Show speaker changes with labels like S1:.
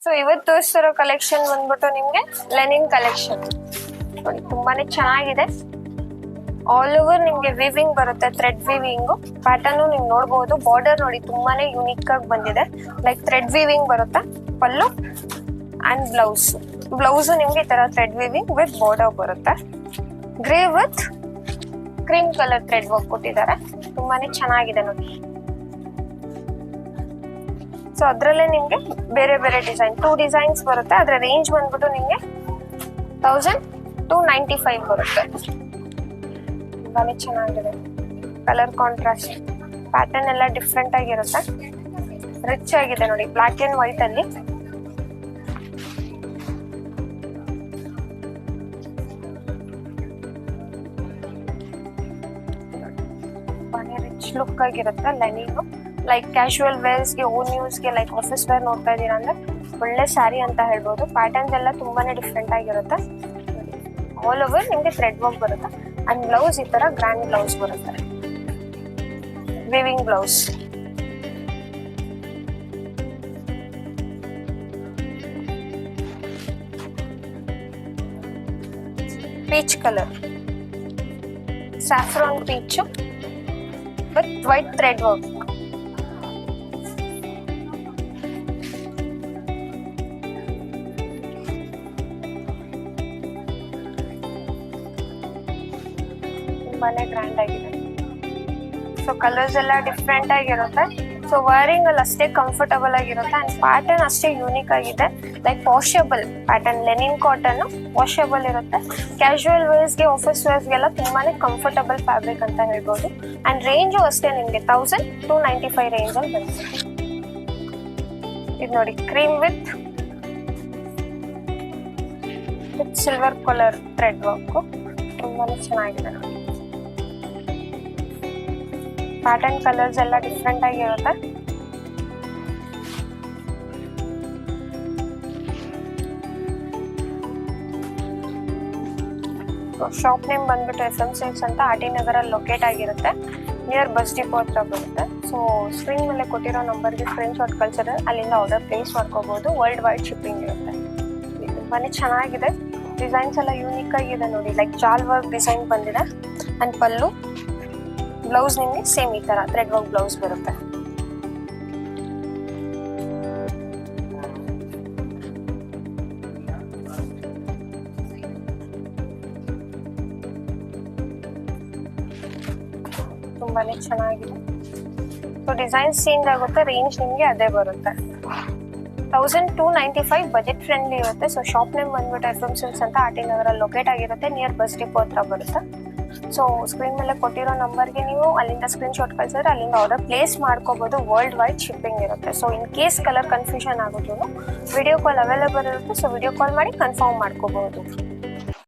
S1: So ಇವತ್ತು ತೋರಿಸ್ತಿರೋ collection ಬಂದ್ಬಿಟ್ಟು ನಿಮ್ಗೆ ಲೆನಿನ್ ಕಲೆಕ್ಷನ್ ನೋಡಿ, ತುಂಬಾನೇ ಚೆನ್ನಾಗಿದೆ. ಆಲ್ ಓವರ್ ನಿಮ್ಗೆ ವಿವಿಂಗ್ ಬರುತ್ತೆ, ಥ್ರೆಡ್ ವಿವಿಂಗ್ ಪ್ಯಾಟರ್ನ್ ನೀವು ನೋಡಬಹುದು. ಬಾರ್ಡರ್ ನೋಡಿ ತುಂಬಾನೇ ಯುನಿಕ್ ಆಗಿ ಬಂದಿದೆ, ಲೈಕ್ ಥ್ರೆಡ್ ವಿವಿಂಗ್ ಬರುತ್ತೆ. ಪಲ್ಲು ಅಂಡ್ ಬ್ಲೌಸ್ ನಿಮ್ಗೆ ಈ ತರ ಥ್ರೆಡ್ ವಿವಿಂಗ್ ವಿತ್ ಬಾರ್ಡರ್ ಬರುತ್ತೆ. Grey with cream colour thread work ಕೊಟ್ಟಿದ್ದಾರೆ, ತುಂಬಾನೇ ಚೆನ್ನಾಗಿದೆ ನೋಡಿ. ಸೊ ಅದ್ರಲ್ಲೇ ನಿಮ್ಗೆ ಬೇರೆ ಬೇರೆ ಡಿಸೈನ್ 2 ಡಿಸೈನ್ಸ್ ಬರುತ್ತೆ. ಅದ್ರ ರೇಂಜ್ ಬಂದ್ಬಿಟ್ಟು ನಿಮ್ಗೆ 1295 ಬರುತ್ತೆ. ತುಂಬಾನೇ ಚೆನ್ನಾಗಿದೆ. ಕಲರ್ ಕಾಂಟ್ರಾಸ್ಟ್ ಪ್ಯಾಟರ್ನ್ ಎಲ್ಲ ಡಿಫ್ರೆಂಟ್ ಆಗಿರುತ್ತೆ, ರಿಚ್ ಆಗಿದೆ ನೋಡಿ. ಬ್ಲಾಕ್ ಅಂಡ್ ವೈಟ್ ಅಲ್ಲಿ ತುಂಬಾನೇ ರಿಚ್ ಲುಕ್ ಆಗಿರುತ್ತೆ. ಲೆನಿನ್ ಲೈಕ್ ಕ್ಯಾಶುವಲ್ ವೇರ್ಸ್ ಗೆ, ಓನ್ ಯೂಸ್ ಗೆ, ಲೈಕ್ ಆಫೀಸ್ ವೇರ್ ನೋಡ್ತಾ ಇದೀರಾ ಅಂದ್ರೆ ಒಳ್ಳೆ ಸ್ಯಾರಿ ಅಂತ ಹೇಳ್ಬೋದು. ಪ್ಯಾಟರ್ನ್ಸ್ ಎಲ್ಲ ತುಂಬಾನೇ ಡಿಫ್ರೆಂಟ್ ಆಗಿರುತ್ತೆ. ಆಲ್ ಓವರ್ ನಿಮ್ಗೆ ಥ್ರೆಡ್ ವರ್ಕ್ ಬರುತ್ತೆ ಅಂಡ್ ಬ್ಲೌಸ್ ಈ ತರ ಗ್ರ್ಯಾಂಡ್ ಬ್ಲೌಸ್ ಬರುತ್ತೆ, viewing blouse. Peach colour, saffron peach with white thread work. ತುಂಬಾನೇ ಗ್ರ್ಯಾಂಡ್ ಆಗಿದೆ. ಸೊ ಕಲರ್ಸ್ ಎಲ್ಲ ಡಿಫ್ರೆಂಟ್ ಆಗಿರುತ್ತೆ. ಸೊ ವೈರಿಂಗ್ ಅಲ್ಲಿ ಅಷ್ಟೇ ಕಂಫರ್ಟಬಲ್ ಆಗಿರುತ್ತೆ ಅಂಡ್ ಪ್ಯಾಟರ್ನ್ ಅಷ್ಟೇ ಯೂನಿಕ್ ಆಗಿದೆ. Like washable pattern, Lenin cotton washable ಇರುತ್ತೆ. ಕ್ಯಾಶುವಲ್ ವೇರ್ಸ್ ಗೆ, ಆಫೀಸ್ ವೇರ್ಸ್ ಗೆಲ್ಲ ತುಂಬಾನೇ ಕಂಫರ್ಟಬಲ್ ಫ್ಯಾಬ್ರಿಕ್ ಅಂತ ಹೇಳ್ಬೋದು. ಅಂಡ್ ರೇಂಜು ಅಷ್ಟೇ ನಿಮ್ಗೆ 1295 ರೇಂಜ್ ಅಲ್ಲಿ ಬರುತ್ತೆ. ಇದು ನೋಡಿ, cream with silver colour thread work, ತುಂಬಾನೇ ಚೆನ್ನಾಗಿದೆ ನೋಡಿ. ಪ್ಯಾಟರ್ನ್ ಕಲರ್ಸ್ ಎಲ್ಲ ಡಿಫ್ರೆಂಟ್ ಆಗಿರುತ್ತೆ. ಶಾಪ್ ನೇಮ್ ಬಂದ್ಬಿಟ್ಟು FM ಸಿಲ್ಕ್ಸ್ ಅಂತ ಆರ್ ಟಿ ನಗರಲ್ಲಿ ಲೊಕೇಟ್ ಆಗಿರುತ್ತೆ, ನಿಯರ್ ಬಸ್ ಡಿಪೋ ಹತ್ರ ಬರುತ್ತೆ. ಸೊ ಸ್ಕ್ರೀನ್ ಮೇಲೆ ಕೊಟ್ಟಿರೋ ನಂಬರ್ಗೆ ಸ್ಕ್ರೀನ್ ಶಾಟ್ ಕಳ್ಸಿದ್ರೆ ಅಲ್ಲಿಂದ ಆರ್ಡರ್ ಪ್ಲೇಸ್ ಮಾಡ್ಕೋಬಹುದು. ವರ್ಲ್ಡ್ ವೈಡ್ ಶಿಪ್ಪಿಂಗ್ ಇರುತ್ತೆ. ತುಂಬಾನೇ ಚೆನ್ನಾಗಿದೆ. ಡಿಸೈನ್ಸ್ ಎಲ್ಲ ಯೂನಿಕ್ ಆಗಿದೆ ನೋಡಿ, ಲೈಕ್ ಜಾಲ್ ವರ್ಕ್ ಡಿಸೈನ್ ಬಂದಿದೆ ಅಂಡ್ ಪಲ್ಲು. ಬ್ಲೌಸ್ ನಿಮ್ಗೆ ಸೇಮ್ ಈ ತರ ಥ್ರೆಡ್ ವರ್ಕ್ ಬ್ಲೌಸ್ ಬರುತ್ತೆ. ತುಂಬಾನೇ ಚೆನ್ನಾಗಿದೆ. ಸೊ ಡಿಸೈನ್ಸ್ ಚೇಂಜ್ ಆಗುತ್ತೆ, ರೇಂಜ್ ನಿಮ್ಗೆ ಅದೇ ಬರುತ್ತೆ. 1295 ಬಜೆಟ್ ಫ್ರೆಂಡ್ಲಿ ಇರುತ್ತೆ. ಸೊ ಶಾಪ್ ನೇಮ್ ಬಂದ್ಬಿಟ್ಟು FM ಸಿಲ್ಕ್ಸ್ ಅಂತ ಆರ್ ಟಿ ನಗರಲ್ಲಿ ಲೊಕೇಟ್ ಆಗಿರುತ್ತೆ, ನಿಯರ್ ಬಸ್ ಡಿಪೋ ಹತ್ರ ಬರುತ್ತೆ. ಸೊ ಸ್ಕ್ರೀನ್ ಮೇಲೆ ಕೊಟ್ಟಿರೋ ನಂಬರ್ಗೆ ನೀವು ಅಲ್ಲಿಂದ ಸ್ಕ್ರೀನ್ ಶಾಟ್ ಕಳ್ಸಿದ್ರೆ ಅಲ್ಲಿಂದ ಆರ್ಡರ್ ಪ್ಲೇಸ್ ಮಾಡ್ಕೋಬಹುದು. ವರ್ಲ್ಡ್ ವೈಡ್ ಶಿಪ್ಪಿಂಗ್ ಇರುತ್ತೆ. So in case colour confusion ಆಗೋದು ವಿಡಿಯೋ ಕಾಲ್ ಅವೈಲೇಬಲ್ ಇರುತ್ತೆ. ಸೊ ವಿಡಿಯೋ ಕಾಲ್ ಮಾಡಿ ಕನ್ಫರ್ಮ್ ಮಾಡ್ಕೋಬಹುದು.